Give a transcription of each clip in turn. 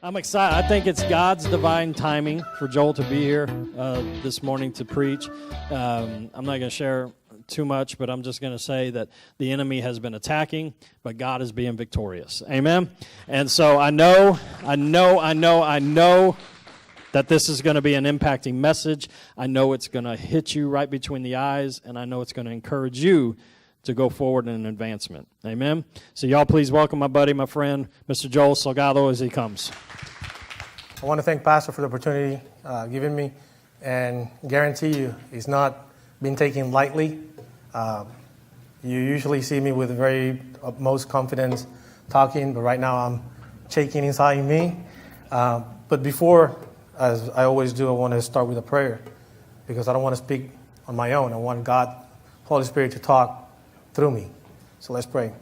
I'm excited. I think it's God's divine timing for Joel to be here this morning to preach. I'm not going to share too much, but I'm just going to say that the enemy has been attacking, but God is being victorious. Amen? And so I know that this is going to be an impacting message. I know it's going to hit you right between the eyes, and I know it's going to encourage you to go forward in an advancement. Amen? So y'all please welcome my buddy, my friend, Mr. Joel Salgado, as he comes. I want to thank Pastor for the opportunity given me, and guarantee you it's not been taken lightly. You usually see me with very utmost confidence talking, but right now I'm shaking inside me. But before, as I always do, I want to start with a prayer, because I don't want to speak on my own. I want God, Holy Spirit, to talk through me. So let's pray.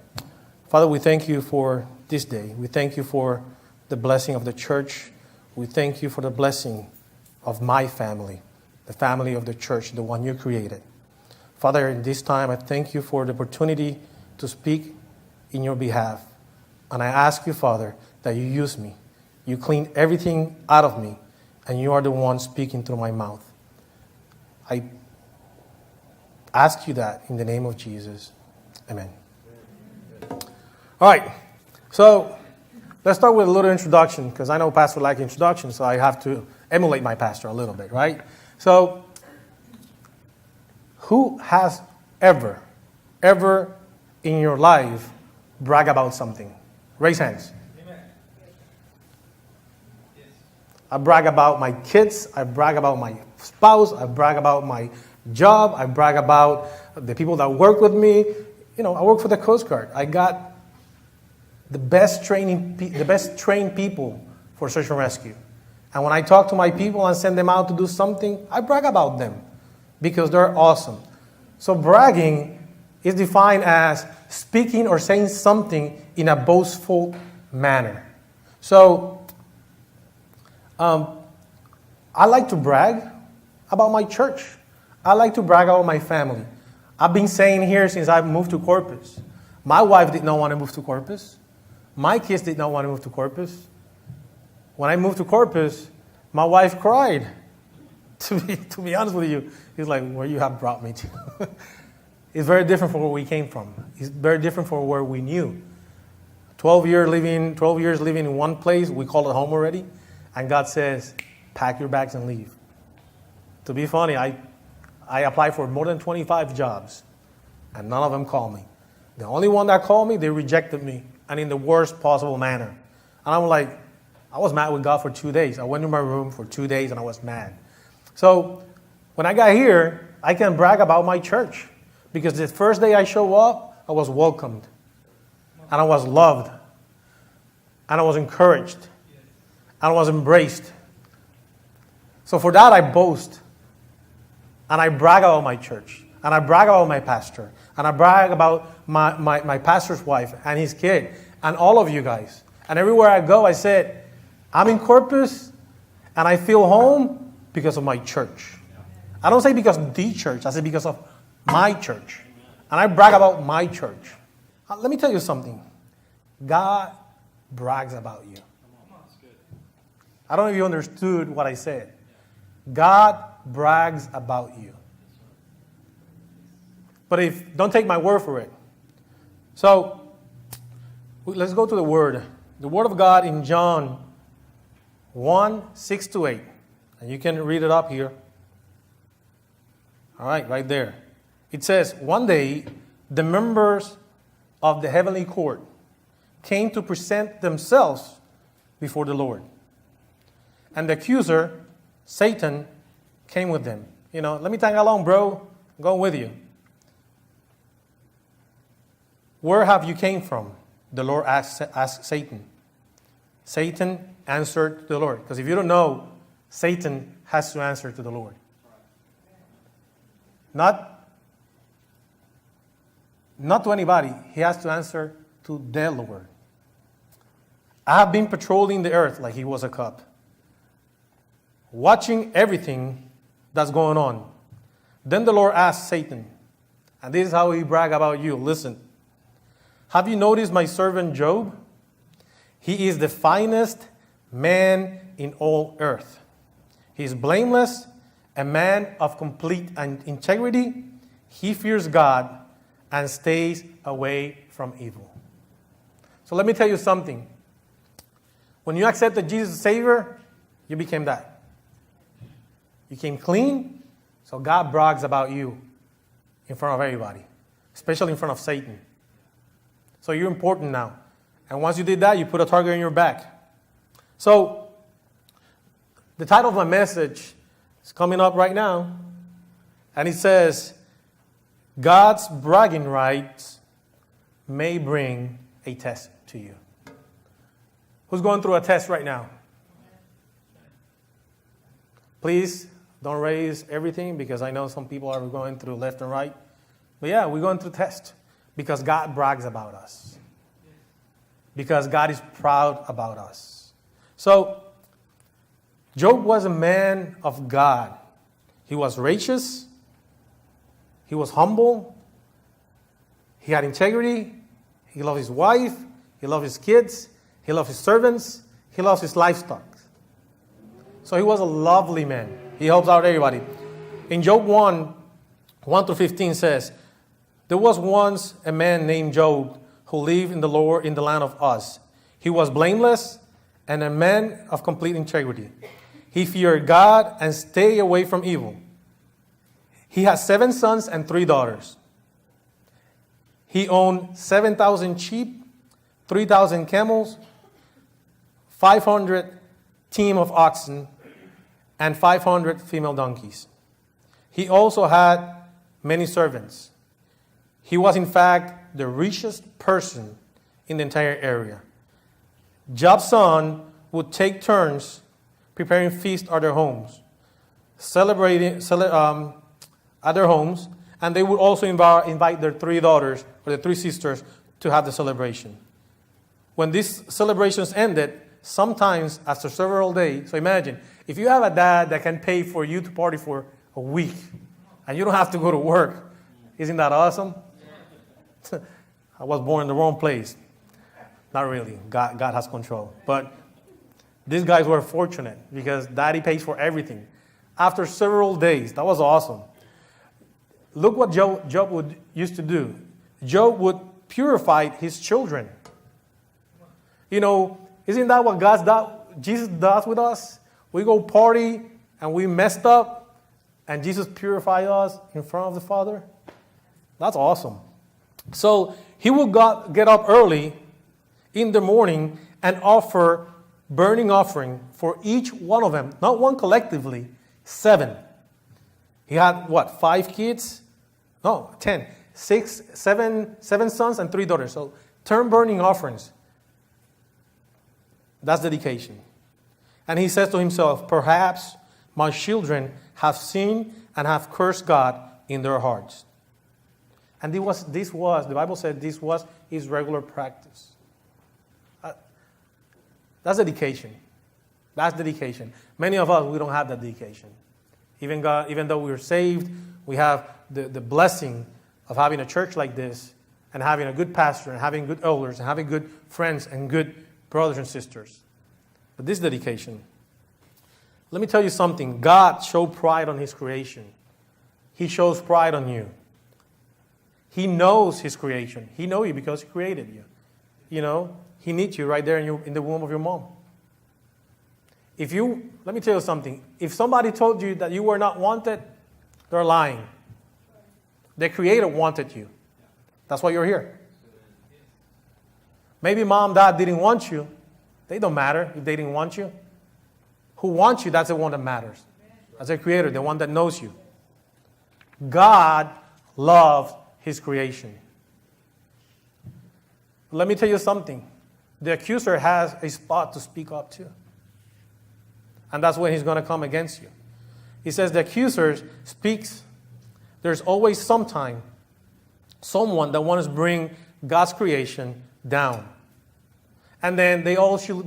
Father, we thank you for this day. We thank you for the blessing of the church. We thank you for the blessing of my family, the family of the church, the one you created. Father, in this time, I thank you for the opportunity to speak in your behalf. And I ask you, Father, that you use me. You clean everything out of me, and you are the one speaking through my mouth. I ask you that in the name of Jesus. Amen. All right, so let's start with a little introduction, because I know Pastor like introduction, so I have to emulate my pastor a little bit, right? So, who has ever in your life brag about something? Raise hands. Amen. Yes. I brag about my kids. I brag about my spouse. I brag about my job. I brag about the people that work with me. You know, I work for the Coast Guard. I got the best trained people for search and rescue. And when I talk to my people and send them out to do something, I brag about them because they're awesome. So bragging is defined as speaking or saying something in a boastful manner. So I like to brag about my church. I like to brag about my family. I've been saying here since I moved to Corpus. My wife did not want to move to Corpus. My kids did not want to move to Corpus. When I moved to Corpus, my wife cried. To be honest with you, it's like, where you have brought me to. It's very different from where we came from. It's very different from where we knew. 12 years living in one place, we call it home already. And God says, pack your bags and leave. To be funny, I applied for more than 25 jobs, and none of them called me. The only one that called me, they rejected me, and in the worst possible manner. And I'm like, I was mad with God for 2 days. I went in my room for 2 days, and I was mad. So when I got here, I can brag about my church, because the first day I show up, I was welcomed, and I was loved, and I was encouraged, and I was embraced. So for that, I boast. And I brag about my church. And I brag about my pastor. And I brag about my pastor's wife and his kid. And all of you guys. And everywhere I go, I said, I'm in Corpus. And I feel home because of my church. I don't say because of the church. I say because of my church. And I brag about my church. Let me tell you something. God brags about you. I don't know if you understood what I said. God brags about you. But don't take my word for it. So, let's go to the Word. The Word of God in John 1:6-8. And you can read it up here. All right there. It says, one day, the members of the heavenly court came to present themselves before the Lord. And the accuser, Satan, came with them. You know, let me tag along, bro. I'm going with you. Where have you came from? The Lord asked Satan. Satan answered the Lord. Because if you don't know, Satan has to answer to the Lord. Not to anybody. He has to answer to the Lord. I have been patrolling the earth like he was a cop, watching everything that's going on. Then the Lord asked Satan, and this is how he brag about you. Listen, have you noticed my servant Job? He is the finest man in all earth. He is blameless, a man of complete integrity. He fears God and stays away from evil. So let me tell you something. When you accepted Jesus as Savior, you became that. You came clean, so God brags about you in front of everybody, especially in front of Satan. So you're important now. And once you did that, you put a target on your back. So the title of my message is coming up right now, and it says, God's bragging rights may bring a test to you. Who's going through a test right now? Please don't raise everything, because I know some people are going through left and right. But yeah, we're going through tests because God brags about us. Because God is proud about us. So, Job was a man of God. He was righteous. He was humble. He had integrity. He loved his wife. He loved his kids. He loved his servants. He loved his livestock. So he was a lovely man. He helps out everybody. In Job 1:1-15 says, there was once a man named Job who lived in the land of Uz. He was blameless and a man of complete integrity. He feared God and stayed away from evil. He had 7 sons and 3 daughters. He owned 7,000 sheep, 3,000 camels, 500 team of oxen, and 500 female donkeys. He also had many servants. He was, in fact, the richest person in the entire area. Job's son would take turns preparing feasts at their homes, at their homes, and they would also invite their 3 daughters or their 3 sisters to have the celebration. When these celebrations ended, sometimes after several days, so imagine, if you have a dad that can pay for you to party for a week, and you don't have to go to work, isn't that awesome? I was born in the wrong place. Not really. God has control. But these guys were fortunate because daddy pays for everything. After several days, that was awesome. Look what Job used to do. Job would purify his children. You know, isn't that what Jesus does with us? We go party and we messed up and Jesus purified us in front of the Father. That's awesome. So he would get up early in the morning and offer burning offering for each one of them. Not one collectively, 7. He had 5 kids? No, 10. 7 sons and 3 daughters. So 10 burning offerings. That's dedication. And he says to himself, perhaps my children have sinned and have cursed God in their hearts. And this was, the Bible said this was his regular practice. That's dedication. That's dedication. Many of us, we don't have that dedication. Even though we're saved, we have the blessing of having a church like this and having a good pastor and having good elders and having good friends and good brothers and sisters. But this dedication, let me tell you something. God showed pride on his creation. He shows pride on you. He knows his creation. He knows you because he created you. You know, he needs you right there in the womb of your mom. Let me tell you something. If somebody told you that you were not wanted, they're lying. The Creator wanted you. That's why you're here. Maybe mom, dad didn't want you. They don't matter if they didn't want you. Who wants you, that's the one that matters. That's the Creator, the one that knows you. God loves his creation. Let me tell you something. The accuser has a spot to speak up to. And that's when he's going to come against you. He says the accuser speaks. There's always someone that wants to bring God's creation down. And then they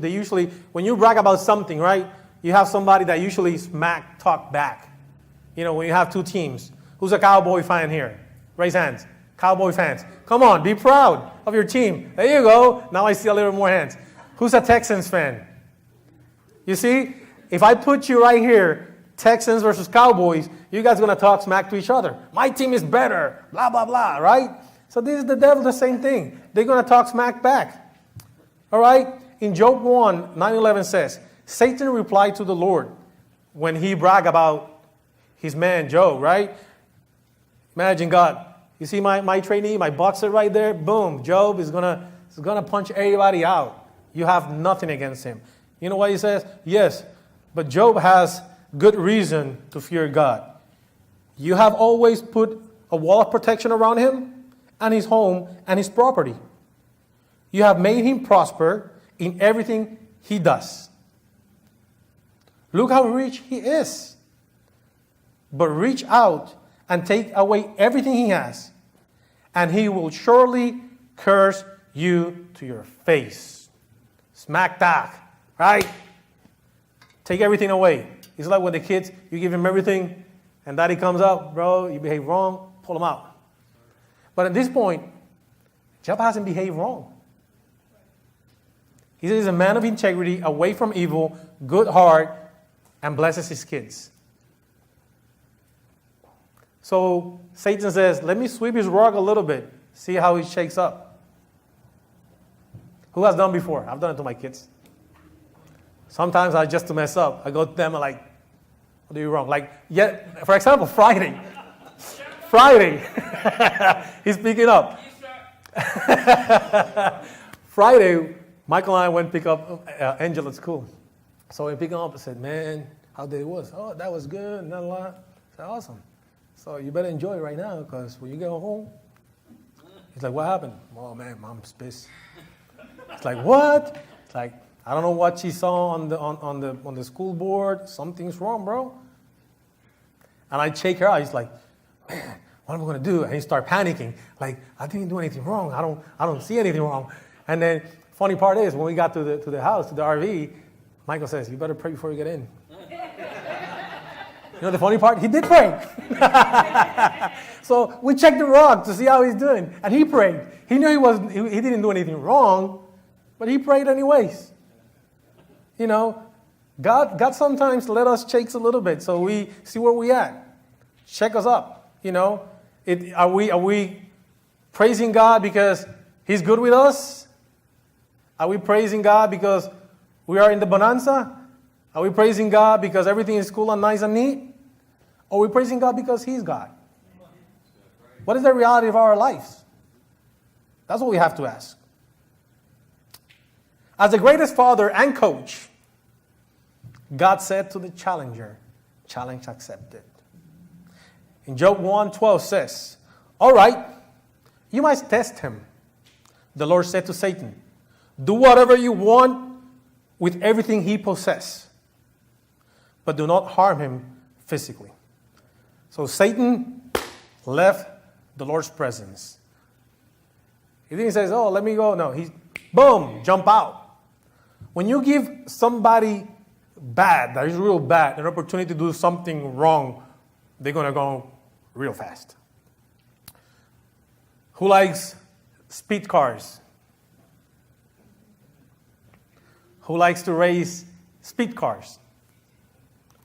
usually, when you brag about something, right, you have somebody that usually talk back. You know, when you have 2 teams. Who's a Cowboy fan here? Raise hands. Cowboy fans. Come on, be proud of your team. There you go. Now I see a little more hands. Who's a Texans fan? You see, if I put you right here, Texans versus Cowboys, you guys are going to talk smack to each other. My team is better, blah, blah, blah, right? So this is the devil, the same thing. They're going to talk smack back. All right? In Job 1, 9-11 says, Satan replied to the Lord when he bragged about his man Job, right? Imagine God. You see my trainee, my boxer right there? Boom. Job is gonna punch everybody out. You have nothing against him. You know what he says? Yes, but Job has good reason to fear God. You have always put a wall of protection around him and his home and his property. You have made him prosper in everything he does. Look how rich he is. But reach out and take away everything he has, and he will surely curse you to your face. Smack that, right? Take everything away. It's like when the kids, you give him everything, and daddy comes up, bro, you behave wrong, pull him out. But at this point, Job hasn't behaved wrong. He's a man of integrity, away from evil, good heart, and blesses his kids. So Satan says, let me sweep his rug a little bit, see how he shakes up. Who has done before? I've done it to my kids. Sometimes I just to mess up. I go to them and like, what do you wrong? Like, yet, for example, Friday. He's picking up. Friday, Michael and I went pick up Angel at school. So we pick him up and said, man, how day was? Oh, that was good, not a lot. I said, awesome. So you better enjoy it right now, because when you get home, he's like, what happened? Oh man, mom's pissed. It's like, what? It's like, I don't know what she saw on the school board. Something's wrong, bro. And I shake her out. He's like, man, what am I gonna do? And he start panicking. Like, I didn't do anything wrong. I don't see anything wrong. And then funny part is, when we got to the house, to the RV, Michael says, you better pray before you get in. You know the funny part? He did pray. So we checked the rug to see how he's doing. And he prayed. He knew he didn't do anything wrong, but he prayed anyways. You know, God sometimes let us shake a little bit so we see where we at. Check us up. You know, are we praising God because he's good with us? Are we praising God because we are in the bonanza? Are we praising God because everything is cool and nice and neat? Or are we praising God because he's God? What is the reality of our lives? That's what we have to ask. As the greatest father and coach, God said to the challenger, challenge accepted. In Job 1:12 says, all right, you might test him. The Lord said to Satan, do whatever you want with everything he possesses, but do not harm him physically. So Satan left the Lord's presence. He didn't say, oh, let me go. No, he's, boom, jump out. When you give somebody bad, that is real bad, an opportunity to do something wrong, they're going to go real fast. Who likes speed cars? Who likes to race speed cars?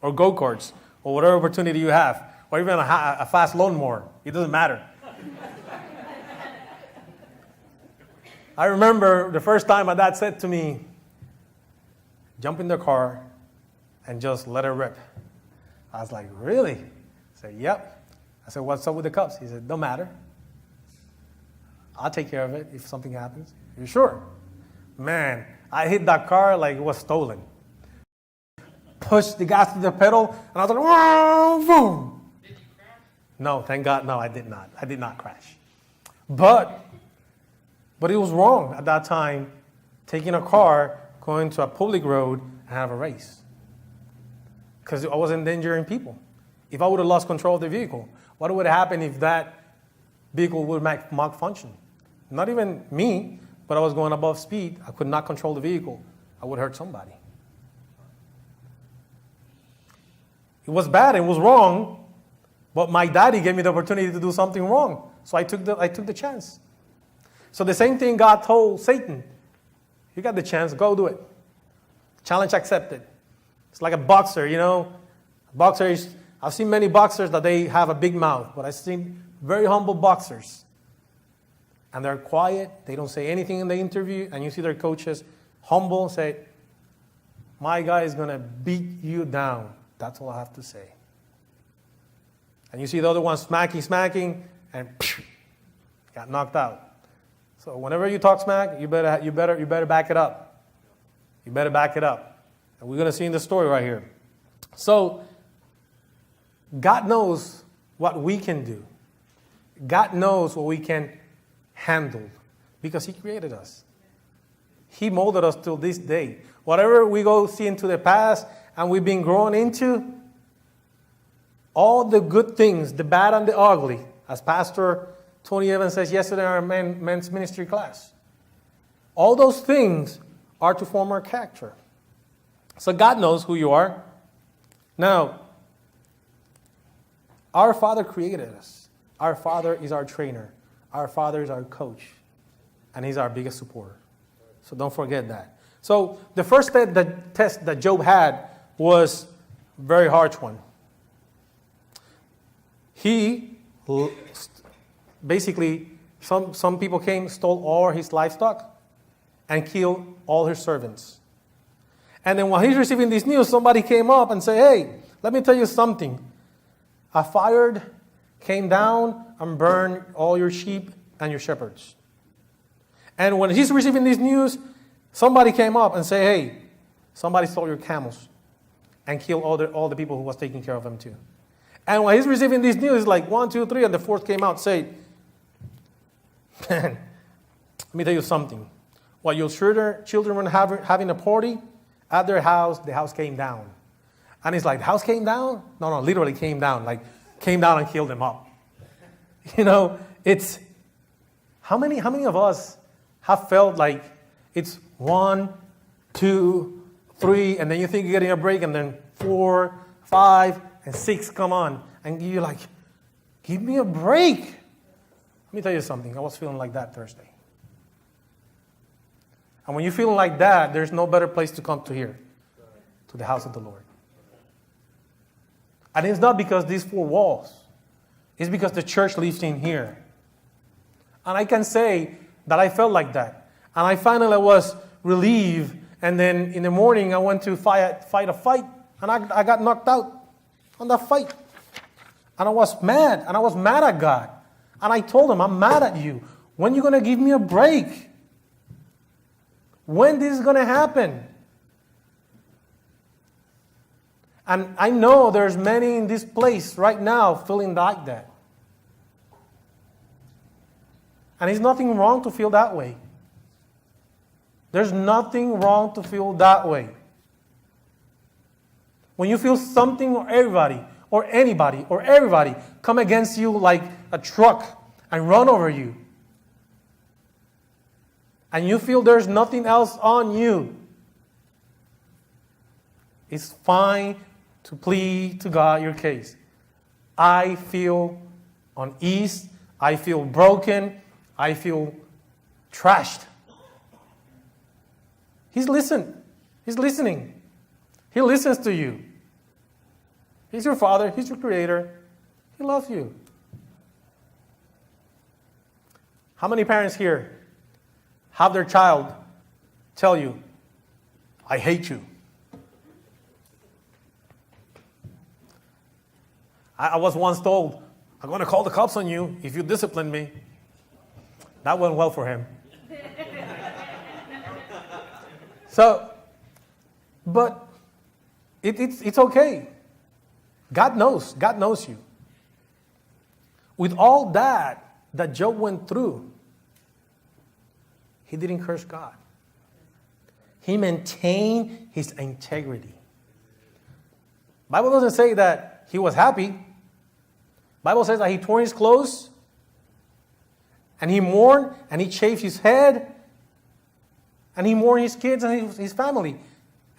Or go-karts? Or whatever opportunity you have? Or even a fast lawnmower? It doesn't matter. I remember the first time my dad said to me, jump in the car and just let it rip. I was like, really? I said, yep. I said, what's up with the cups? He said, don't matter. I'll take care of it if something happens. You sure? Man, I hit that car like it was stolen. Pushed the gas to the pedal, and I was like, whoa, boom. Did you crash? No, thank God, no, I did not. I did not crash. But it was wrong at that time, taking a car, going to a public road, and have a race. Because I was endangering people. If I would have lost control of the vehicle, what would have happened if that vehicle would malfunction? Not even me, but I was going above speed. I could not control the vehicle. I would hurt somebody. It was bad, it was wrong, but my daddy gave me the opportunity to do something wrong. So I took the chance. So the same thing God told Satan. You got the chance, go do it. Challenge accepted. It's like a boxer, you know. Boxers, I've seen many boxers that they have a big mouth, but I've seen very humble boxers. And they're quiet, they don't say anything in the interview, and you see their coaches humble, say, my guy is going to beat you down. That's all I have to say. And you see the other one smacking, and got knocked out. So whenever you talk smack, you better back it up. You better back it up. And we're going to see in the story right here. So God knows what we can do. God knows what we can handle because He created us. He molded us till this day. Whatever we go see into the past and we've been growing into, all the good things, the bad and the ugly, as Pastor Tony Evans says yesterday in our men's ministry class, all those things are to form our character. So God knows who you are. Now, our Father created us. Our Father is our trainer. Our Father is our coach. And He's our biggest supporter. So don't forget that. So the first test that Job had was a very harsh one. He basically, some people came, stole all his livestock, and killed all his servants. And then while he's receiving this news, somebody came up and said, hey, let me tell you something. A fire came down and burned all your sheep and your shepherds. And when he's receiving this news, somebody came up and said, hey, somebody stole your camels and killed all the people who was taking care of them too. And when he's receiving this news, it's like 1, 2, 3, and the fourth came out and said, man, let me tell you something. While your children were having a party at their house, the house came down. And he's like, the house came down? No, literally came down. Like, came down and killed them up. You know, it's, how many of us have felt like it's 1, 2, 3, and then you think you're getting a break, and then 4, 5, and 6 come on. And you're like, give me a break. Let me tell you something. I was feeling like that Thursday. And when you're feeling like that, there's no better place to come to here, to the house of the Lord. And it's not because these 4 walls. It's because the church lives in here. And I can say that I felt like that. And I finally was relieved. And then in the morning, I went to fight a fight. And I got knocked out on that fight. And I was mad. And I was mad at God. And I told him, I'm mad at you. When are you going to give me a break? When this is going to happen? And I know there's many in this place right now feeling like that. And there's nothing wrong to feel that way. There's nothing wrong to feel that way. When you feel something or anybody or everybody come against you like a truck and run over you, and you feel there's nothing else on you, it's fine to plead to God your case. I feel uneasy. I feel broken. I feel trashed. He's listening. He listens to you. He's your Father. He's your Creator. He loves you. How many parents here have their child tell you, I hate you? I was once told, I'm going to call the cops on you if you discipline me. That went well for him. But it's okay. God knows you. With all that Job went through, he didn't curse God. He maintained his integrity. Bible doesn't say that he was happy. Bible says that he tore his clothes and he mourned and he shaved his head and he mourned his kids and his family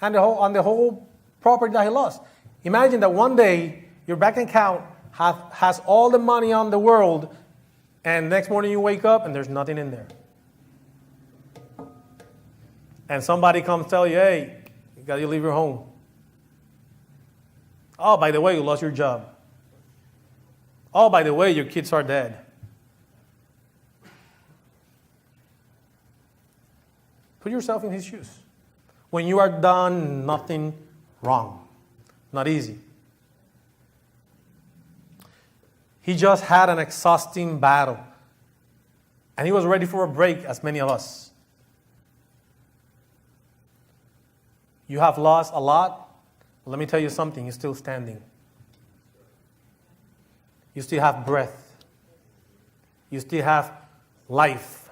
and the whole property that he lost. Imagine that one day your bank account has all the money on the world and next morning you wake up and there's nothing in there. And somebody comes tell you, hey, you got to leave your home. Oh, by the way, you lost your job. Oh, by the way, your kids are dead. Put yourself in his shoes. When you are done, nothing wrong. Not easy. He just had an exhausting battle. And he was ready for a break, as many of us. You have lost a lot. Let me tell you something. You're still standing. You still have breath. You still have life.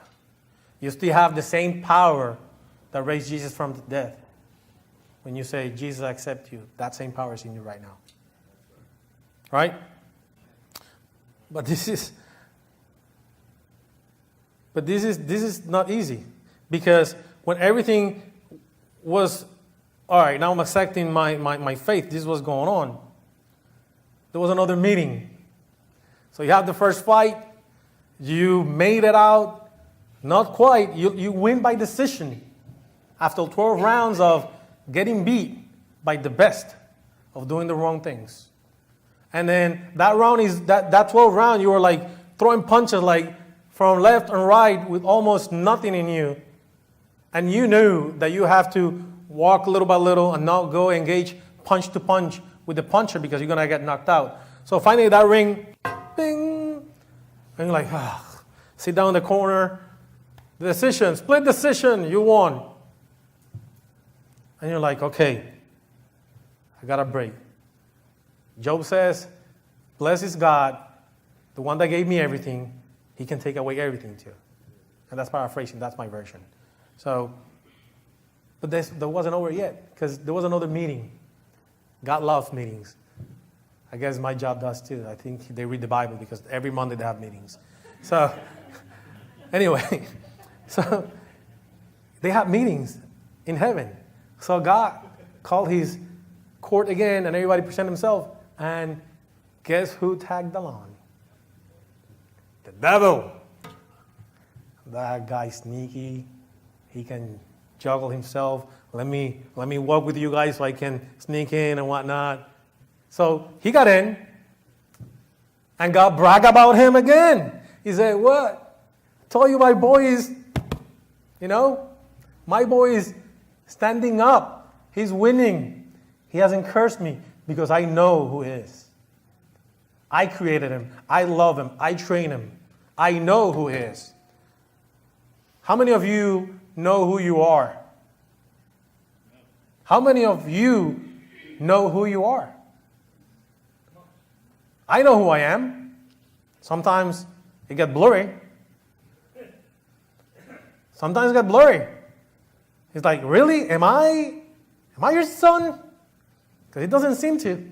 You still have the same power that raised Jesus from the dead. When you say, Jesus, I accept you, that same power is in you right now. Right? But this is not easy. Because when everything was, all right, now I'm accepting my faith, this was going on. There was another meeting. So you have the first fight. You made it out. Not quite. You win by decision. After 12 rounds of getting beat by the best of doing the wrong things. And then that round is that 12th round, you were like throwing punches like from left and right with almost nothing in you. And you knew that you have to walk little by little and not go engage punch to punch with the puncher because you're going to get knocked out. So finally that ring, bing, and you're like, sit down in the corner. The decision, split decision, you won. And you're like, okay, I got a break. Job says, blessed is God, the one that gave me everything. He can take away everything too. And that's paraphrasing, that's my version. So, but that wasn't over yet, because there was another meeting. God loves meetings. I guess my job does too. I think they read the Bible because every Monday they have meetings. So, anyway, so they have meetings in heaven. So God called his court again, and everybody presented himself. And guess who tagged along? The devil. That guy's sneaky. He can juggle himself. Let me walk with you guys so I can sneak in and whatnot. So he got in, and God bragged about him again. He said, what? I told you my boy is, my boy is standing up. He's winning. He hasn't cursed me because I know who he is. I created him. I love him. I train him. I know who he is. How many of you know who you are? How many of you know who you are? I know who I am. Sometimes it gets blurry. Sometimes it gets blurry. It's like, really? Am I your son? Because it doesn't seem to.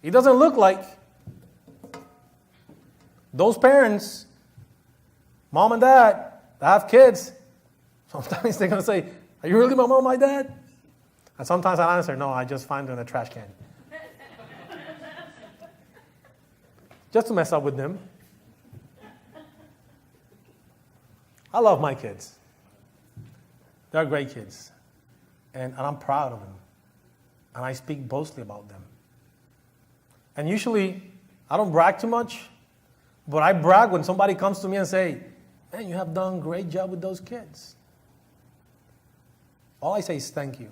It doesn't look like. Those parents, mom and dad, that have kids, sometimes they're going to say, are you really my mom, my dad? And sometimes I answer, no, I just find them in a trash can. Just to mess up with them. I love my kids. They're great kids. And I'm proud of them. And I speak boastfully about them. And usually, I don't brag too much. But I brag when somebody comes to me and say, man, you have done a great job with those kids. All I say is thank you.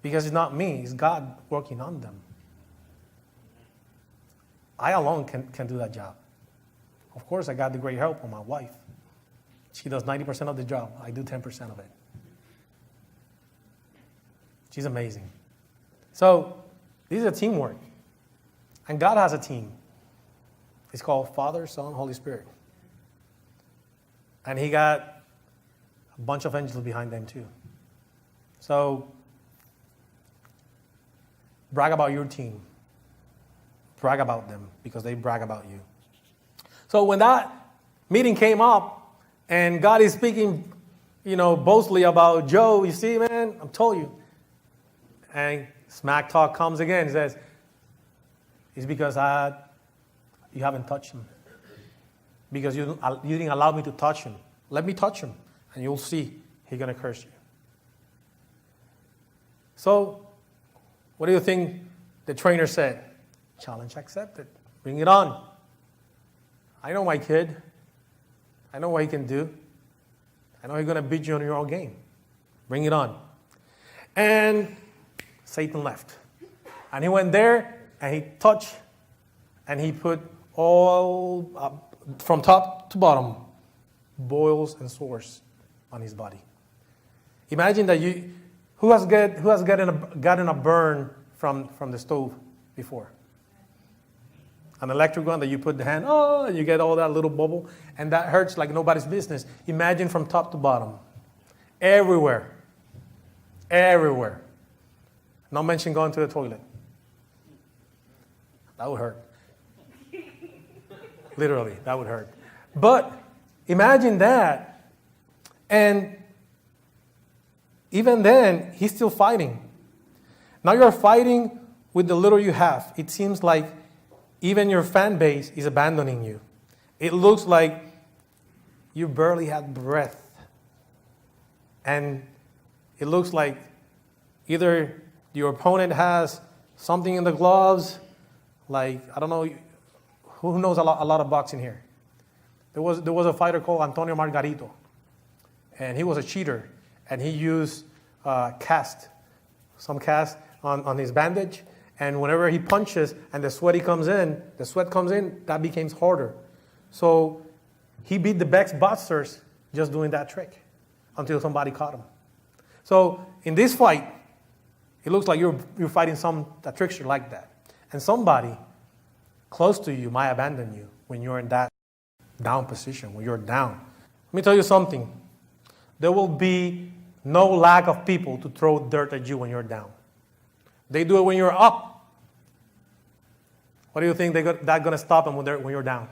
Because it's not me, it's God working on them. I alone can do that job. Of course, I got the great help of my wife. She does 90% of the job. I do 10% of it. She's amazing. So, this is a teamwork. And God has a team. It's called Father, Son, Holy Spirit. And he got a bunch of angels behind them too. So, brag about your team. Brag about them because they brag about you. So when that meeting came up and God is speaking, boastfully about Joe, you see, man, I told you. And smack talk comes again. He says, it's because you haven't touched him. Because you didn't allow me to touch him. Let me touch him, and you'll see he's going to curse you. So, what do you think The trainer said, challenge accepted. Bring it on. I know my kid. I know what he can do. I know he's going to beat you on your own game. Bring it on. And Satan left. And he went there and he touched and he put all, from top to bottom, boils and sores on his body. Imagine that who has gotten a burn from the stove before? An electric one that you put the hand, and you get all that little bubble, and that hurts like nobody's business. Imagine from top to bottom. Everywhere. Everywhere. Not mention going to the toilet. That would hurt. Literally, that would hurt. But imagine that. And even then, he's still fighting. Now you're fighting with the little you have. It seems like even your fan base is abandoning you. It looks like you barely had breath. And it looks like either your opponent has something in the gloves, like, I don't know, who knows a lot of boxing here? There was a fighter called Antonio Margarito, and he was a cheater, and he used some cast on his bandage, and whenever he punches and the sweat comes in, that becomes harder. So he beat the best boxers just doing that trick until somebody caught him. So in this fight, it looks like you're fighting a trickster like that. And somebody close to you might abandon you when you're in that down position, when you're down. Let me tell you something. There will be no lack of people to throw dirt at you when you're down. They do it when you're up. What do you think that's going to stop them when you're down?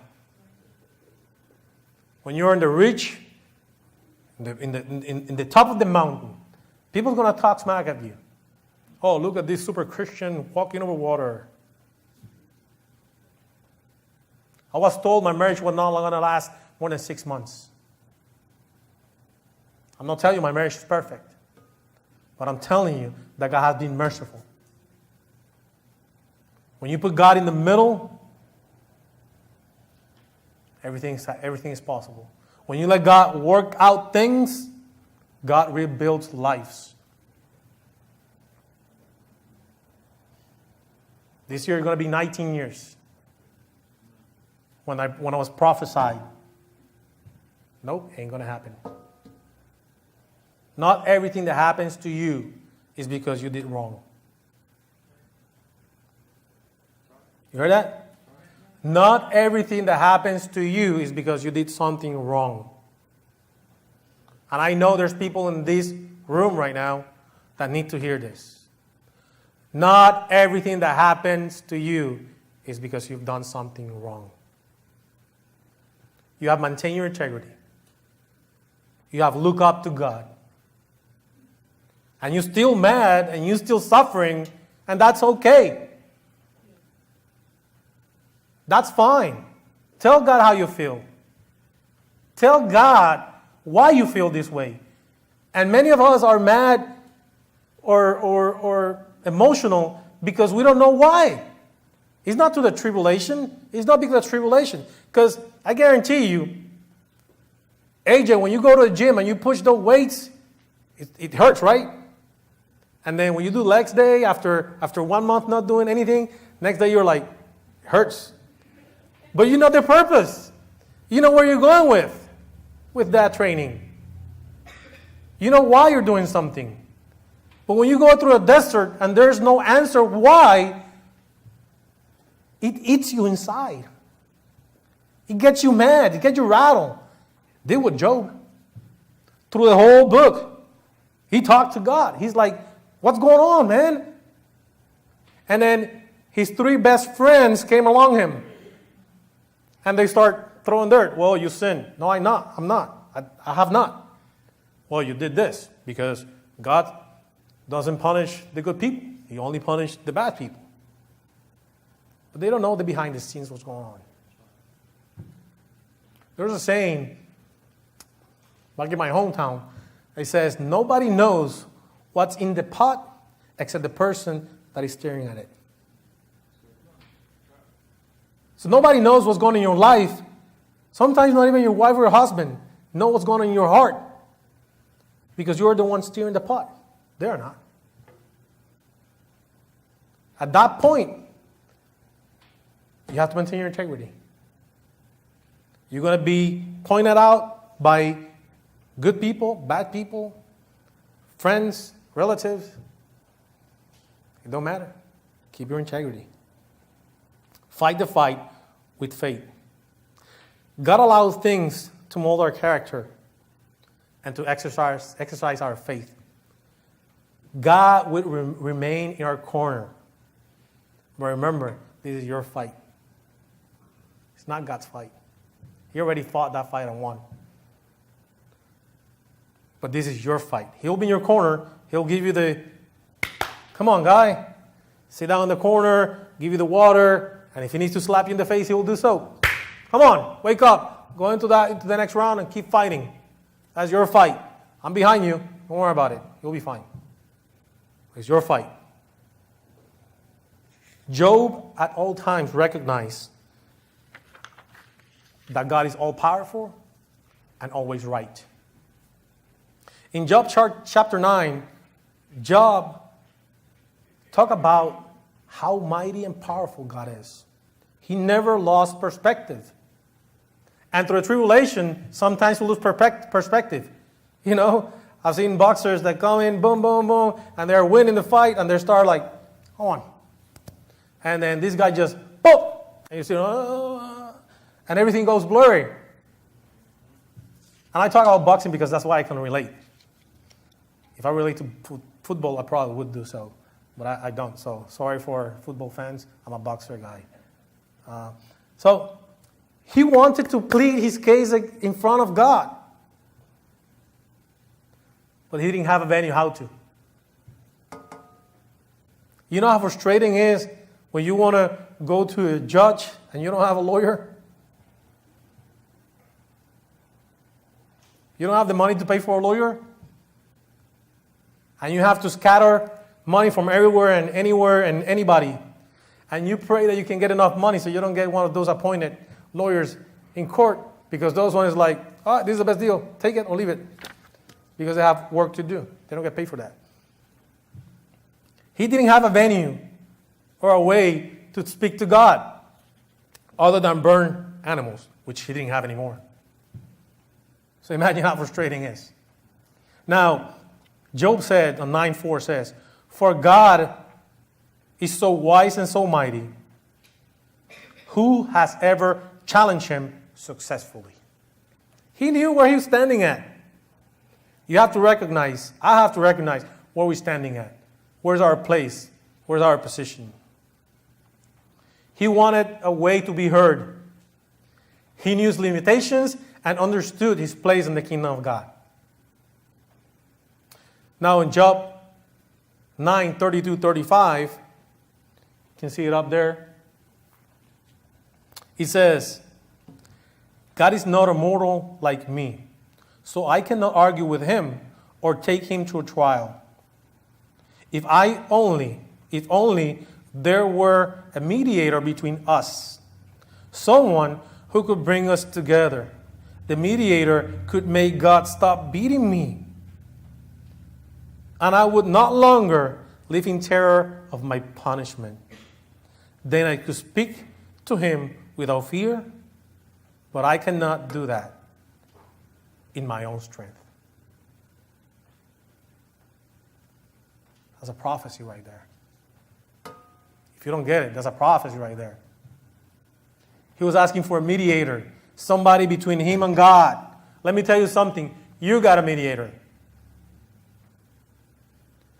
When you're in the ridge, in the top of the mountain, people are going to talk smack at you. Oh, look at this super Christian walking over water. I was told my marriage was not going to last more than 6 months. I'm not telling you my marriage is perfect. But I'm telling you that God has been merciful. When you put God in the middle, everything is possible. When you let God work out things, God rebuilds lives. This year is going to be 19 years. When I was prophesied, nope, ain't going to happen. Not everything that happens to you is because you did wrong. You heard that? Not everything that happens to you is because you did something wrong. And I know there's people in this room right now that need to hear this. Not everything that happens to you is because you've done something wrong. You have maintained your integrity. You have looked up to God. And you're still mad and you're still suffering, and that's okay. That's fine. Tell God how you feel. Tell God why you feel this way. And many of us are mad or emotional because we don't know why. It's not to the tribulation. It's not because of tribulation. Because I guarantee you, AJ, when you go to the gym and you push those weights, it hurts, right? And then when you do legs day, after 1 month not doing anything, next day you're like, it hurts. But you know the purpose. You know where you're going with that training. You know why you're doing something. But when you go through a desert and there's no answer why, it eats you inside. It gets you mad. It gets you rattled. Did with Job. Through the whole book, he talked to God. He's like, what's going on, man? And then his 3 best friends came along him. And they start throwing dirt. Well, you sinned. No, I'm not. I have not. Well, you did this because God doesn't punish the good people. He only punishes the bad people. But they don't know the behind the scenes what's going on. There's a saying back in my hometown. It says, nobody knows what's in the pot except the person that is staring at it. So nobody knows what's going on in your life. Sometimes not even your wife or your husband know what's going on in your heart. Because you're the one steering the pot. They're not. At that point, you have to maintain your integrity. You're going to be pointed out by good people, bad people, friends, relatives. It don't matter. Keep your integrity. Fight the fight with faith. God allows things to mold our character and to exercise our faith. God will remain in our corner. But remember, this is your fight. It's not God's fight. He already fought that fight and won. But this is your fight. He'll be in your corner. He'll give you the, come on, guy. Sit down in the corner, give you the water, and if he needs to slap you in the face, he will do so. Come on, wake up. Go into the next round and keep fighting. That's your fight. I'm behind you. Don't worry about it. You'll be fine. It's your fight. Job at all times recognized that God is all-powerful and always right. In Job chapter 9, Job talked about how mighty and powerful God is. He never lost perspective. And through a tribulation, sometimes we lose perspective. You know, I've seen boxers that come in, boom, boom, boom, and they're winning the fight, and they start like, hold on. And then this guy just, boom, and you see, and everything goes blurry. And I talk about boxing because that's why I can relate. If I relate to football, I probably would do so. But I don't. So sorry for football fans. I'm a boxer guy. So he wanted to plead his case in front of God. But he didn't have a venue how to. You know how frustrating it is when you want to go to a judge and you don't have a lawyer? You don't have the money to pay for a lawyer? And you have to scatter money from everywhere and anywhere and anybody. And you pray that you can get enough money so you don't get one of those appointed lawyers in court, because those ones like, oh, this is the best deal. Take it or leave it. Because they have work to do. They don't get paid for that. He didn't have a venue or a way to speak to God other than burn animals, which he didn't have anymore. So imagine how frustrating it is. Now, Job said, on 9:4 says, for God is so wise and so mighty, who has ever challenged him successfully? He knew where he was standing at. You have to recognize, I have to recognize where we're standing at. Where's our place? Where's our position? He wanted a way to be heard. He knew his limitations and understood his place in the kingdom of God. Now in Job 9:32-35, you can see it up there. He says, God is not a mortal like me, so I cannot argue with him or take him to a trial. If only there were a mediator between us, someone who could bring us together. The mediator could make God stop beating me, and I would not longer live in terror of my punishment. Then I could speak to him without fear, but I cannot do that in my own strength. That's a prophecy right there. If you don't get it, that's a prophecy right there. He was asking for a mediator, somebody between him and God. Let me tell you something. You got a mediator.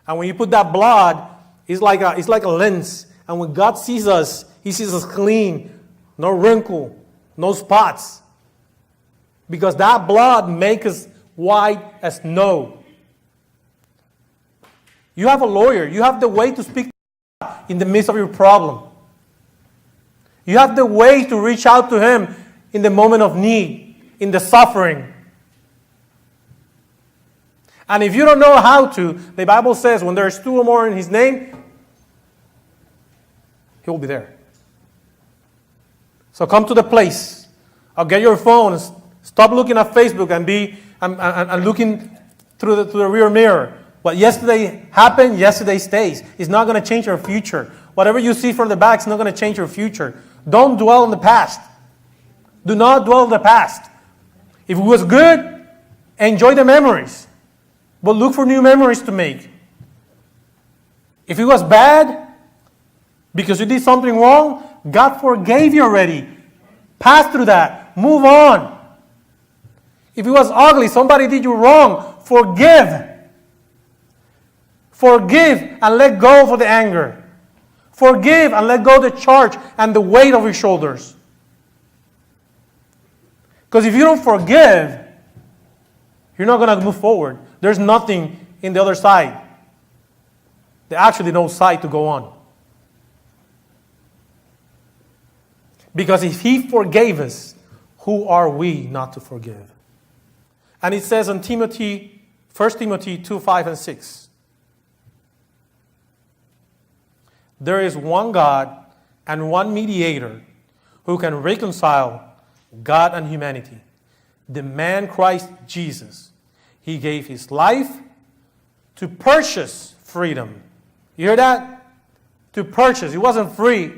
And when you put that blood, it's like a lens. And when God sees us, he sees us clean, no wrinkle, no spots. Because that blood makes us white as snow. You have a lawyer. You have the way to speak to God in the midst of your problem. You have the way to reach out to him in the moment of need, in the suffering. And if you don't know how to, the Bible says when there's two or more in his name, he will be there. So come to the place. I'll get your phone. Stop looking at Facebook and looking through the rear mirror. What yesterday happened, yesterday stays. It's not going to change your future. Whatever you see from the back is not going to change your future. Don't dwell on the past. Do not dwell on the past. If it was good, enjoy the memories. But look for new memories to make. If it was bad, because you did something wrong, God forgave you already. Pass through that. Move on. If it was ugly, somebody did you wrong, forgive. Forgive and let go for the anger. Forgive and let go of the charge and the weight of your shoulders. Because if you don't forgive, you're not going to move forward. There's nothing in the other side. There's actually no side to go on. Because if He forgave us, who are we not to forgive? And it says in 1 Timothy 2, 5 and 6. There is one God and one mediator who can reconcile God and humanity, the man Christ Jesus. He gave His life to purchase freedom. You hear that? To purchase. It wasn't free.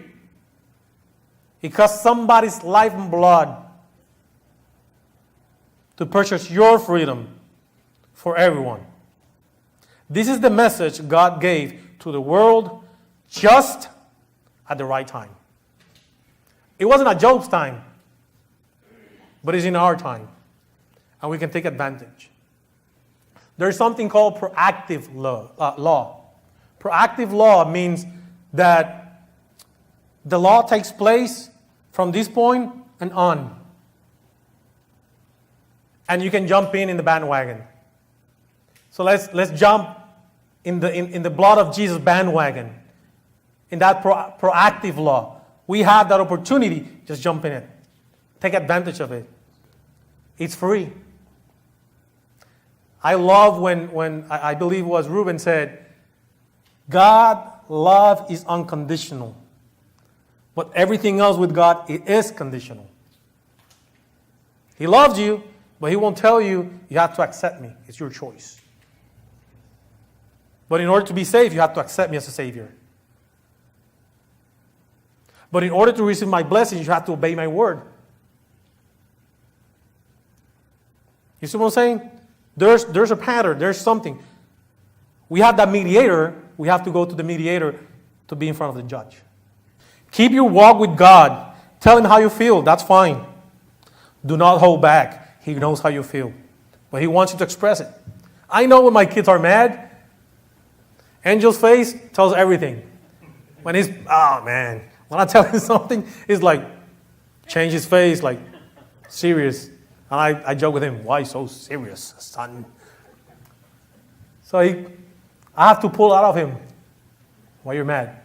It cost somebody's life and blood to purchase your freedom for everyone. This is the message God gave to the world just at the right time. It wasn't at Job's time, but it's in our time. And we can take advantage. There's something called proactive law. Proactive law means that the law takes place from this point and on. And you can jump in the bandwagon. So let's jump in the blood of Jesus bandwagon. In that proactive law. We have that opportunity. Just jump in it. Take advantage of it. It's free. I love when I believe it was Reuben said, God love is unconditional. But everything else with God, it is conditional. He loves you, but He won't tell you, you have to accept me. It's your choice. But in order to be saved, you have to accept me as a Savior. But in order to receive my blessings, you have to obey my word. You see what I'm saying? There's a pattern. There's something. We have that mediator. We have to go to the mediator to be in front of the judge. Keep your walk with God. Tell Him how you feel. That's fine. Do not hold back. He knows how you feel. But He wants you to express it. I know when my kids are mad. Angel's face tells everything. When he's, oh man. When I tell him something, it's like, change his face, like, serious. And I joke with him, why so serious, son? So I have to pull out of him, why you're mad?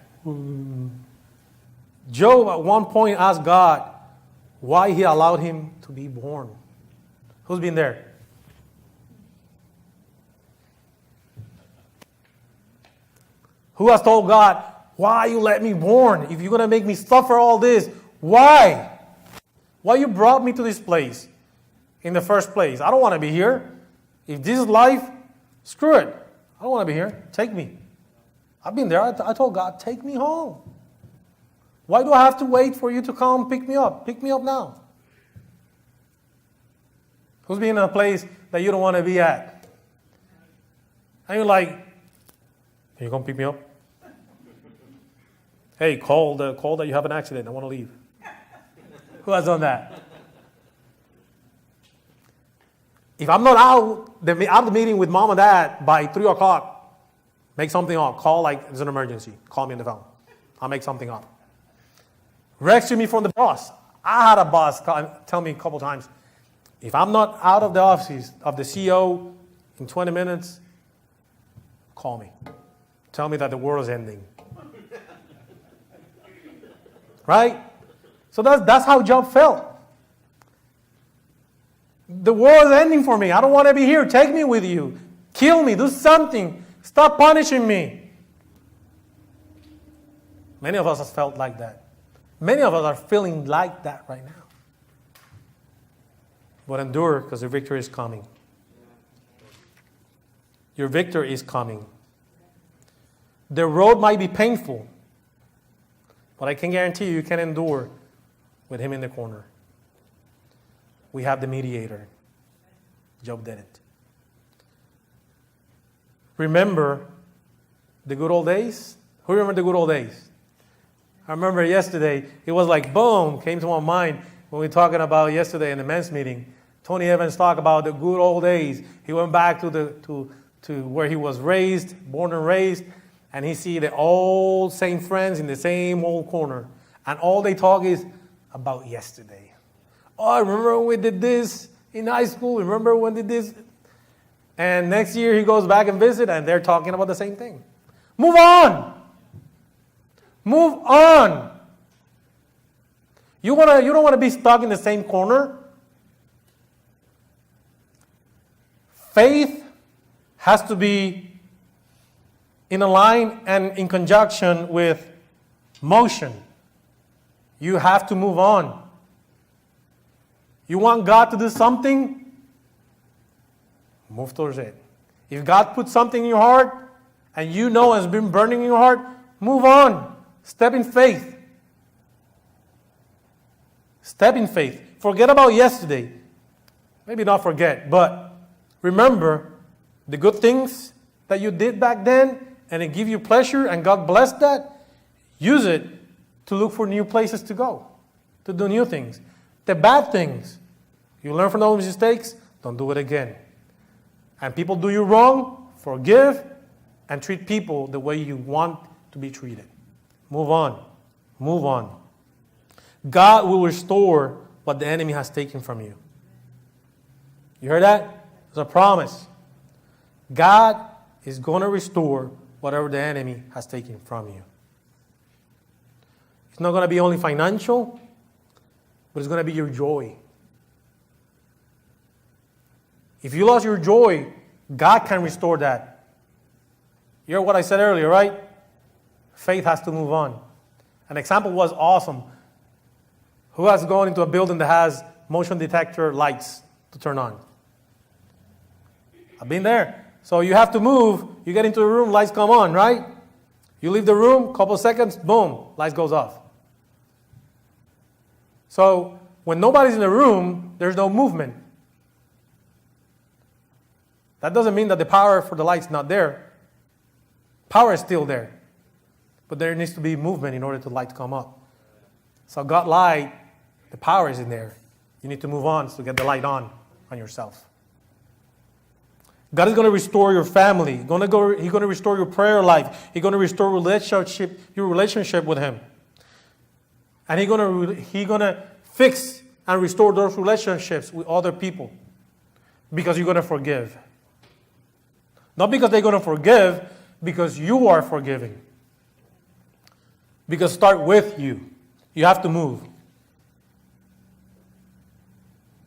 Job at one point asked God why He allowed him to be born. Who's been there? Who has told God, why you let me born? If you're going to make me suffer all this, why? Why you brought me to this place in the first place? I don't want to be here. If this is life, screw it. I don't want to be here. Take me. I've been there. I told God, take me home. Why do I have to wait for you to come pick me up? Pick me up now. Who's been in a place that you don't want to be at? And you're like, can you come pick me up? Hey, call that you have an accident. I want to leave. Who has done that? If I'm not out the meeting with mom and dad by 3 o'clock, make something up. Call like it's an emergency. Call me on the phone. I'll make something up. Rescue me from the boss. I had a boss tell me a couple times, if I'm not out of the office of the CEO in 20 minutes, call me. Tell me that the world is ending. Right? So that's how Job felt. The world is ending for me. I don't want to be here. Take me with you. Kill me. Do something. Stop punishing me. Many of us have felt like that. Many of us are feeling like that right now. But endure, because the victory is coming. Your victory is coming. The road might be painful, but I can guarantee you can endure with him in the corner. We have the mediator. Job did it. Remember the good old days? Who remember the good old days? I remember yesterday, it was like boom, came to my mind when we were talking about yesterday in the men's meeting. Tony Evans talked about the good old days. He went back to where he was raised, born and raised, and he see the old same friends in the same old corner. And all they talk is about yesterday. Oh, I remember when we did this in high school. Remember when we did this? And next year he goes back and visit, and they're talking about the same thing. Move on. Move on. You don't want to be stuck in the same corner. Faith has to be in a line and in conjunction with motion. You have to move on. You want God to do something? Move towards it. If God put something in your heart and you know it's been burning in your heart, move on. Step in faith. Step in faith. Forget about yesterday. Maybe not forget, but remember the good things that you did back then, and it give you pleasure, and God blessed that. Use it to look for new places to go, to do new things. The bad things, you learn from those mistakes, don't do it again. And people do you wrong, forgive, and treat people the way you want to be treated. Move on. Move on. God will restore what the enemy has taken from you. You heard that? It's a promise. God is going to restore whatever the enemy has taken from you. It's not going to be only financial, but it's going to be your joy. If you lost your joy, God can restore that. You heard what I said earlier, right? Faith has to move on. An example was awesome. Who has gone into a building that has motion detector lights to turn on? I've been there. So you have to move. You get into the room, lights come on, right? You leave the room, couple seconds, boom, lights goes off. So when nobody's in the room, there's no movement. That doesn't mean that the power for the light's not there. Power is still there. But there needs to be movement in order for the light to come up. So God light, the power is in there. You need to move on to get the light on yourself. God is going to restore your family. He's going to restore your prayer life. He's going to restore your relationship with Him. And He's going to fix and restore those relationships with other people. Because you're going to forgive. Not because they're going to forgive, because you are forgiving. Because start with you. You have to move.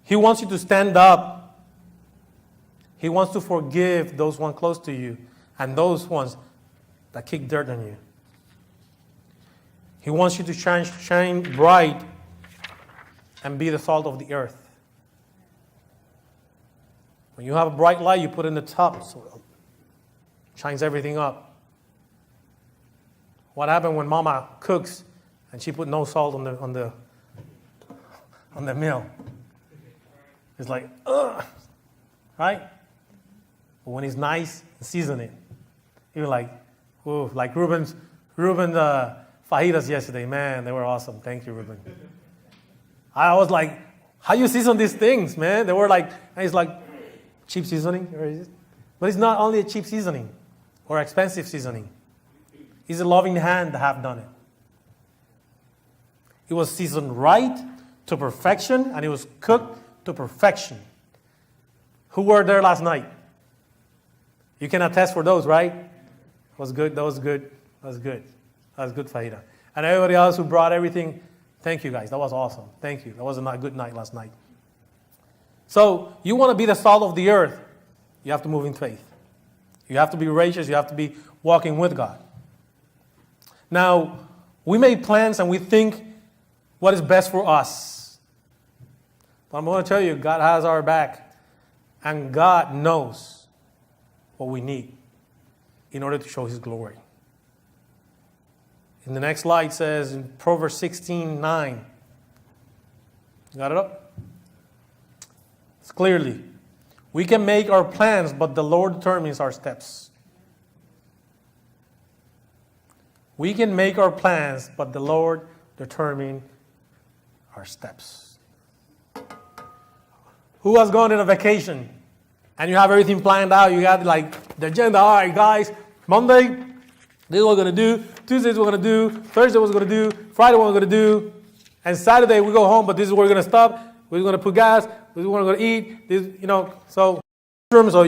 He wants you to stand up. He wants to forgive those ones close to you and those ones that kick dirt on you. He wants you to shine bright and be the salt of the earth. When you have a bright light, you put it in the top so it shines everything up. What happened when Mama cooks and she put no salt on the meal? It's like, ugh, right? But when it's nice and season it, you're like, ooh, like Ruben's fajitas yesterday. Man, they were awesome. Thank you, Ruben. I was like, how you season these things, man? They were like, and it's like cheap seasoning, or is it? But it's not only a cheap seasoning or expensive seasoning. It's a loving hand that have done it. It was seasoned right to perfection, and it was cooked to perfection. Who were there last night? You can attest for those, right? It was good. That was good. That was good. That was good fajita. And everybody else who brought everything, thank you guys. That was awesome. Thank you. That was a good night last night. So you want to be the salt of the earth, you have to move in faith. You have to be righteous. You have to be walking with God. Now, we make plans and we think what is best for us. But I'm going to tell you, God has our back. And God knows what we need in order to show His glory. In the next slide says in Proverbs 16:9. Got it up? It's clearly. We can make our plans, but the Lord determines our steps. We can make our plans, but the Lord determines our steps. Who has gone on a vacation and you have everything planned out? You got like the agenda. All right, guys, Monday, this is what we're going to do. Tuesday is what we're going to do. Thursday, what we're going to do. Friday, what we're going to do. And Saturday, we go home, but this is where we're going to stop. We're going to put gas. This is what we're going to eat. This, so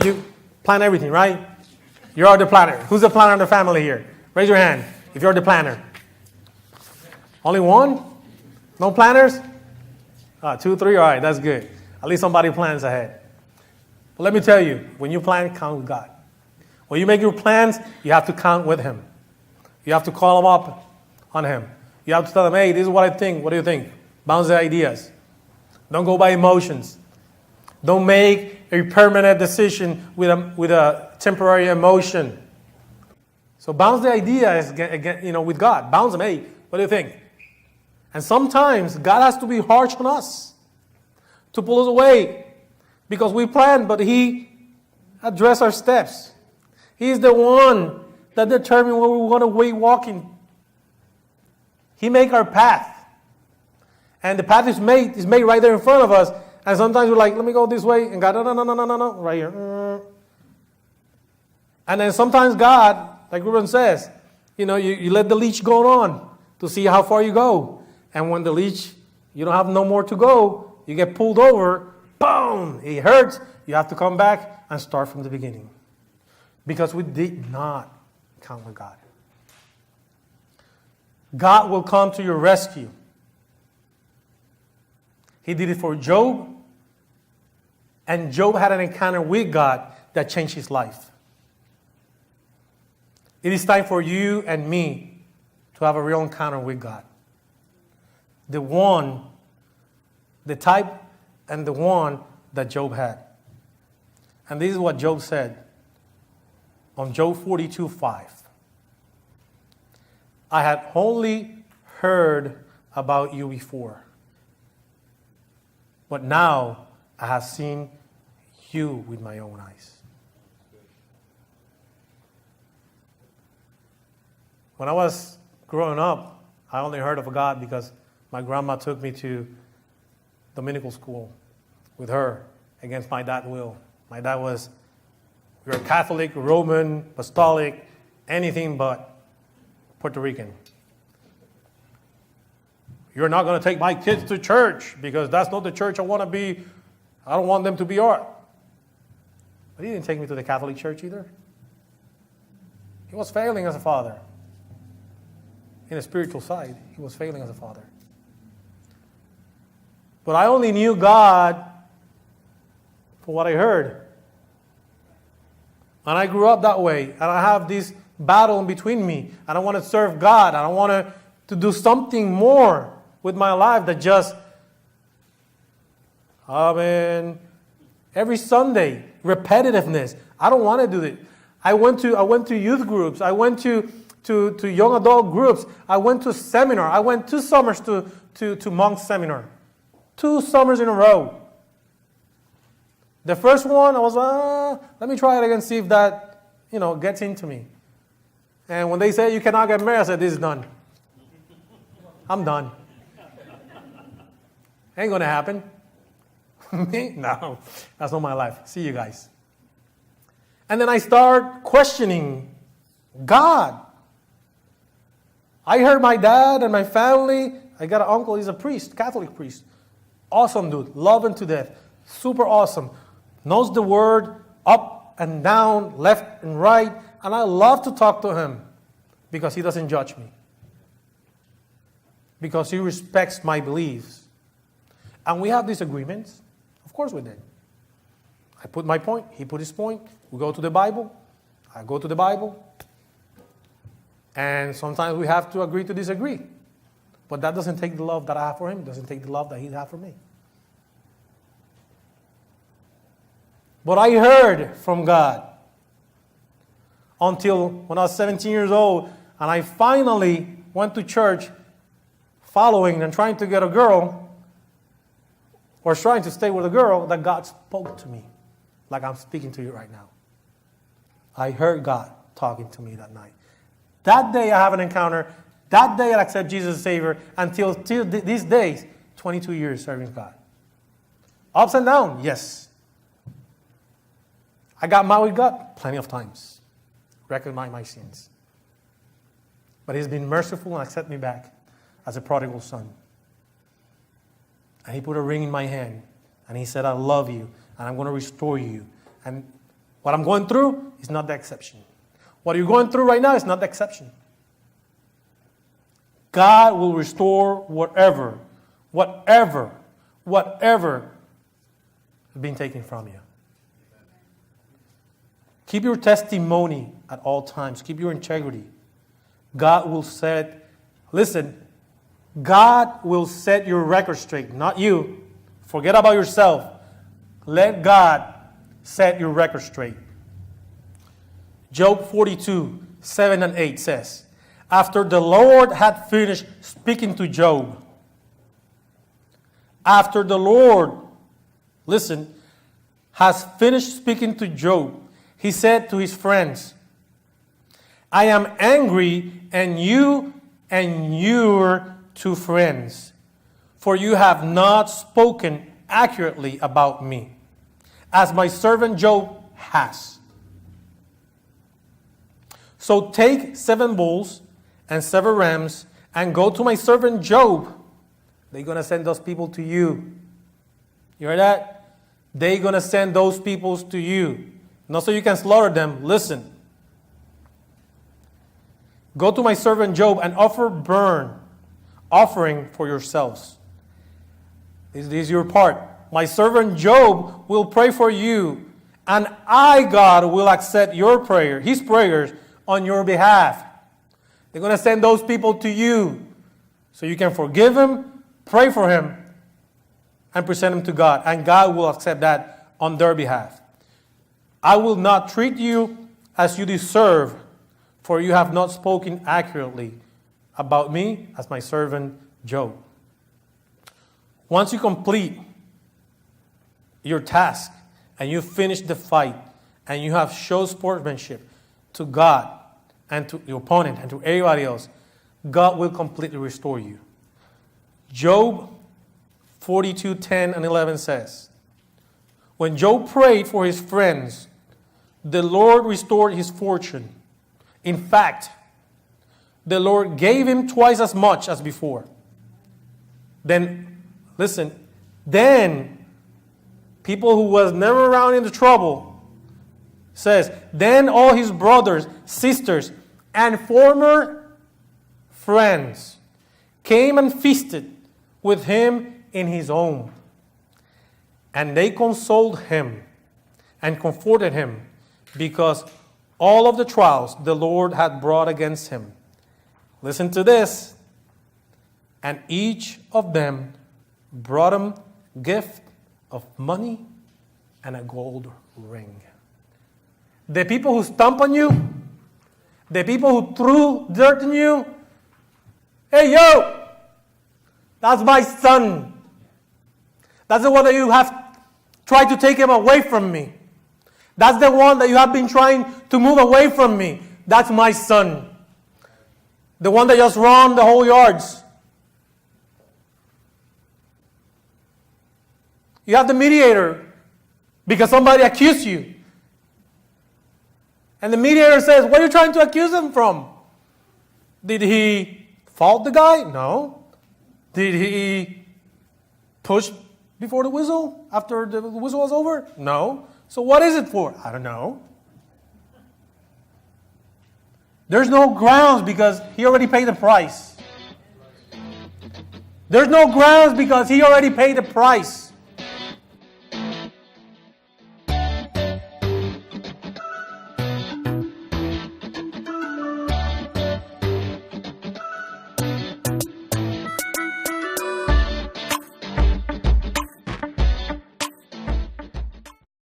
you plan everything, right? You're the planner. Who's the planner in the family here? Raise your hand if you're the planner. Only one? No planners? 2, 3, all right, that's good. At least somebody plans ahead. But let me tell you, when you plan, count with God. When you make your plans, you have to count with Him. You have to call Him up on Him. You have to tell Him, hey, this is what I think. What do you think? Bounce the ideas. Don't go by emotions. Don't make a permanent decision with a temporary emotion. So bounce the ideas again, with God. Bounce them. Hey, what do you think? And sometimes God has to be harsh on us to pull us away because we plan, but He addresses our steps. He's the one that determines where we want to be walking. He makes our path. And the path is made right there in front of us. And sometimes we're like, let me go this way. And God, no, right here. And then sometimes God, like Ruben says, you let the leash go on to see how far you go. And when the leash, you don't have no more to go, you get pulled over, boom, it hurts. You have to come back and start from the beginning. Because we did not count with God. God will come to your rescue. He did it for Job. And Job had an encounter with God that changed his life. It is time for you and me to have a real encounter with God. The type and the one that Job had. And this is what Job said on Job 42:5. I had only heard about you before, but now I have seen you with my own eyes. When I was growing up, I only heard of God because my grandma took me to Dominican school with her against my dad's will. My dad was, we were Catholic, Roman, Apostolic, anything but Puerto Rican. You're not going to take my kids to church because that's not the church I want to be. I don't want them to be art. But he didn't take me to the Catholic church either. He was failing as a father. In a spiritual side, he was failing as a father. But I only knew God for what I heard. And I grew up that way. And I have this battle in between me. And I want to serve God. And I want to do something more with my life than just, every Sunday, repetitiveness. I don't want to do it. I went to youth groups. I went to young adult groups. I went to seminar. I went 2 summers to monk seminar. 2 summers in a row. The first one, I was, let me try it again, see if that, gets into me. And when they said you cannot get married, I said, this is done. I'm done. Ain't going to happen. Me? No, that's not my life. See you guys. And then I start questioning God. I heard my dad and my family. I got an uncle, he's a priest, Catholic priest. Awesome dude, love him to death. Super awesome. Knows the word up and down, left and right. And I love to talk to him because he doesn't judge me. Because he respects my beliefs. And we have disagreements. Of course we did. I put my point, he put his point. We go to the Bible. I go to the Bible. And sometimes we have to agree to disagree. But that doesn't take the love that I have for him. It doesn't take the love that he has for me. But I heard from God until when I was 17 years old, and I finally went to church following and trying to get a girl, or trying to stay with a girl, that God spoke to me like I'm speaking to you right now. I heard God talking to me that night. That day I have an encounter. That day I accept Jesus as Savior. Until these days, 22 years serving God. Ups and downs, yes. I got mad with God plenty of times. Recognize my sins. But He's been merciful and accepted me back as a prodigal son. And He put a ring in my hand. And He said, I love you. And I'm going to restore you. And what I'm going through is not the exception. What you're going through right now is not the exception. God will restore whatever has been taken from you. Keep your testimony at all times. Keep your integrity. God will set your record straight, not you. Forget about yourself. Let God set your record straight. Job 42, 7 and 8 says, after the Lord had finished speaking to Job, after the Lord, has finished speaking to Job, He said to his friends, I am angry, and you and your two friends, for you have not spoken accurately about me, as my servant Job has. So take 7 bulls and 7 rams and go to my servant Job. They're going to send those people to you. You heard that? They're going to send those people to you. Not so you can slaughter them. Listen. Go to my servant Job and offer burnt offering for yourselves. This is your part. My servant Job will pray for you, and I, God, will accept your prayer, his prayers, on your behalf. They're going to send those people to you so you can forgive him, pray for him, and present him to God. And God will accept that on their behalf. I will not treat you as you deserve, for you have not spoken accurately about me as my servant Job. Once you complete your task and you finish the fight and you have shown sportsmanship to God and to your opponent and to everybody else, God will completely restore you. Job 42, 10 and 11 says, when Job prayed for his friends, the Lord restored his fortune. In fact, the Lord gave him twice as much as before. Then people who was never around in the trouble says, then all his brothers, sisters, and former friends came and feasted with him in his home. And they consoled him and comforted him because all of the trials the Lord had brought against him. Listen to this. And each of them brought him gift of money and a gold ring. The people who stomp on you, the people who threw dirt on you, hey, yo, that's my son. That's the one that you have tried to take him away from me. That's the one that you have been trying to move away from me. That's my son. The one that just roamed the whole yards. You have the mediator because somebody accused you. And the mediator says, what are you trying to accuse him from? Did he fault the guy? No. Did he push before the whistle after the whistle was over? No. So what is it for? I don't know. There's no grounds because he already paid the price. There's no grounds because he already paid the price.